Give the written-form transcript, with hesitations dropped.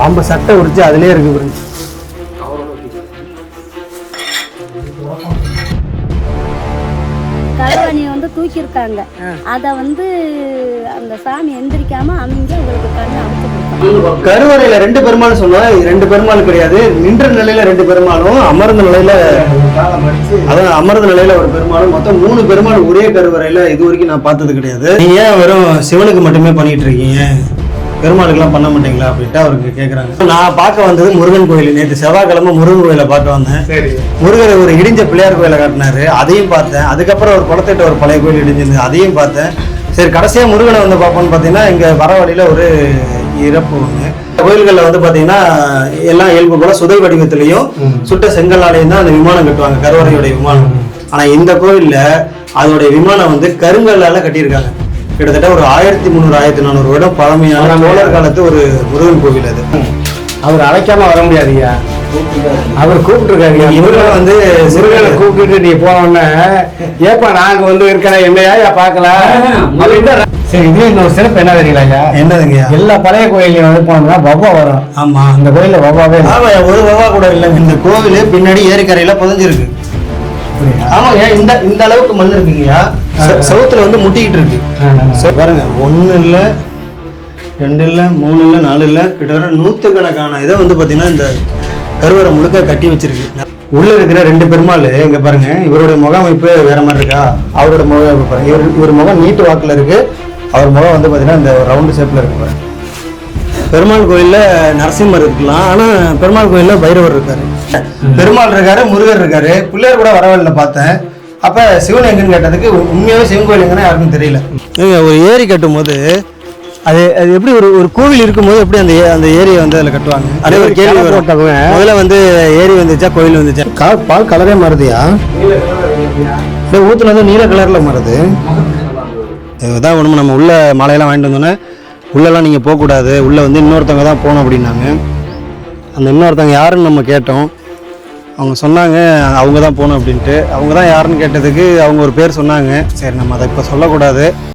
பாம்பு சட்டை உரிச்சு அதுலயே இருக்கு பாருங்க. கருவணியை வந்து தூக்கியிருக்காங்க. அதை வந்து அந்த சாமி எந்திரிக்காம அமைங்க உங்களுக்கு கண்ணு அமுச்சு. கருவறையில 2 பெருமாள் சொன்னா 2 பெருமாள் கிடையாது. நின்ற நிலையில 2 பெருமாளும், அமர்ந்த நிலையில அதான் அமர்ந்த நிலையில ஒரு பெருமாளும், மொத்தம் 3 பெருமாள் ஒரே கருவறையில இது வரைக்கும் நான் பார்த்தது கிடையாது. நீங்க ஏன் வெறும் சிவனுக்கு மட்டுமே பண்ணிட்டு இருக்கீங்க, பெருமாளுக்கெல்லாம் பண்ண மாட்டீங்களா அப்படின்ட்டு அவருக்கு கேட்குறாங்க. நான் பார்க்க வந்தது முருகன் கோயில். நேற்று செவ்வாய்க்கிழமை முருகன் கோயிலை பார்க்க வந்தேன். முருகர் ஒரு இடிஞ்ச பிள்ளையார் கோயிலை காட்டினாரு, அதையும் பார்த்தேன். அதுக்கப்புறம் ஒரு குளத்திட்ட ஒரு பழைய கோயில் இடிஞ்சிருந்தது, அதையும் பார்த்தேன். சரி, கடைசியாக முருகனை வந்து பார்ப்போம்னு பார்த்தீங்கன்னா இங்கே வர வழியில் ஒரு இறப்பு ஒன்று. கோயில்களில் வந்து பார்த்தீங்கன்னா எல்லாம் இயல்பு போல சுதை வடிவத்திலையும் சுட்ட செங்கல்லாலையும் தான் அந்த விமானம் கட்டுவாங்க, கருவறையுடைய விமானம். ஆனால் இந்த கோயிலில் அதோடைய விமானம் வந்து கருங்கல்லால் கட்டியிருக்காங்க. கிட்டத்தட்ட ஒரு 1300 1400 வருடம் பழமையான சோழர் காலத்து ஒரு முருகன் கோவில் அது. அவர் அழைக்காம வர முடியாதுயா, அவர் கூப்பிட்டுருக்காரு. இவரை வந்து முருகனை கூப்பிட்டு நீ போனோடனே ஏப்பா நாங்க வந்து இருக்கிற என்னையா பார்க்கல அப்படின்னா. சரி, இது இன்னொரு சிறப்பு என்ன தெரியலையா? என்னதுங்க? எல்லா பழைய கோயிலையும் வந்து போனோம்னா வவ்வா வரும். ஆமா, இந்த கோயில வவ்வாவே ஒரு வவ்வா கூட இல்லைங்க. இந்த கோவில் பின்னாடி ஏரிக்கரையில புதஞ்சிருக்கு. ஆமாங்க, இந்த அளவுக்கு மண் இருக்குங்கய்யா. சவுத்துல வந்து முட்டிக்கிட்டு இருக்கு. பாருங்க, 1 இல்ல 2 இல்ல 3 இல்ல 4 இல்ல கிட்டத்தட்ட 100கணக்கான இதை வந்து பாத்தீங்கன்னா இந்த கருவறை முழுக்க கட்டி வச்சிருக்கு. உள்ள இருக்கிற 2 பெருமாள் இங்க பாருங்க. இவருடைய முகமைப்பு வேற மாதிரி இருக்கா, அவரோட முகம் பாருங்க. இவர் முகம் நீட்டு வாக்குல இருக்கு, அவர் முகம் வந்து பாத்தீங்கன்னா இந்த ரவுண்டு ஷேப்ல இருக்கு பாருங்க. பெருமாள் கோயில்ல நரசிம்மர் இருக்கலாம், ஆனா பெருமாள் கோயில்ல பைரவர் இருக்காரு. பெருமாள் இருக்காரு, முருகர் இருக்காரு, பிள்ளையார் கூட வரவில்லை பார்த்தேன். அப்ப சிவன் எங்கன்னு கேட்டதுக்கு உண்மையாவே சிவன் கோயில் எங்கன்னா யாருக்கும் தெரியல. ஒரு ஏரி கட்டும் போது அது எப்படி ஒரு கோவில் இருக்கும்போது எப்படி அந்த ஏரியை வந்து அதில் கட்டுவாங்க? அதே ஒரு கேள்வி போட்டவங்க முதல்ல வந்து ஏரி வந்துச்சா கோயில் வந்துச்சா? பால் கலரே மாறுதியா? ஊத்துல வந்து நீல கலர்ல மாறுது. இதுதான் ஒன்று. நம்ம உள்ள மாலையெல்லாம் வாங்கிட்டு வந்தோன்னே உள்ளெல்லாம் நீங்கள் போகக்கூடாது, உள்ளே வந்து இன்னொருத்தவங்க தான் போகணும் அப்படின்னாங்க. அந்த இன்னொருத்தவங்க யாருன்னு நம்ம கேட்டோம். அவங்க சொன்னாங்க அவங்க தான் போகணும் அப்படின்ட்டு. அவங்க தான் யாருன்னு கேட்டதுக்கு அவங்க ஒரு பேர் சொன்னாங்க. சரி, நம்ம அதை இப்போ சொல்லக்கூடாது.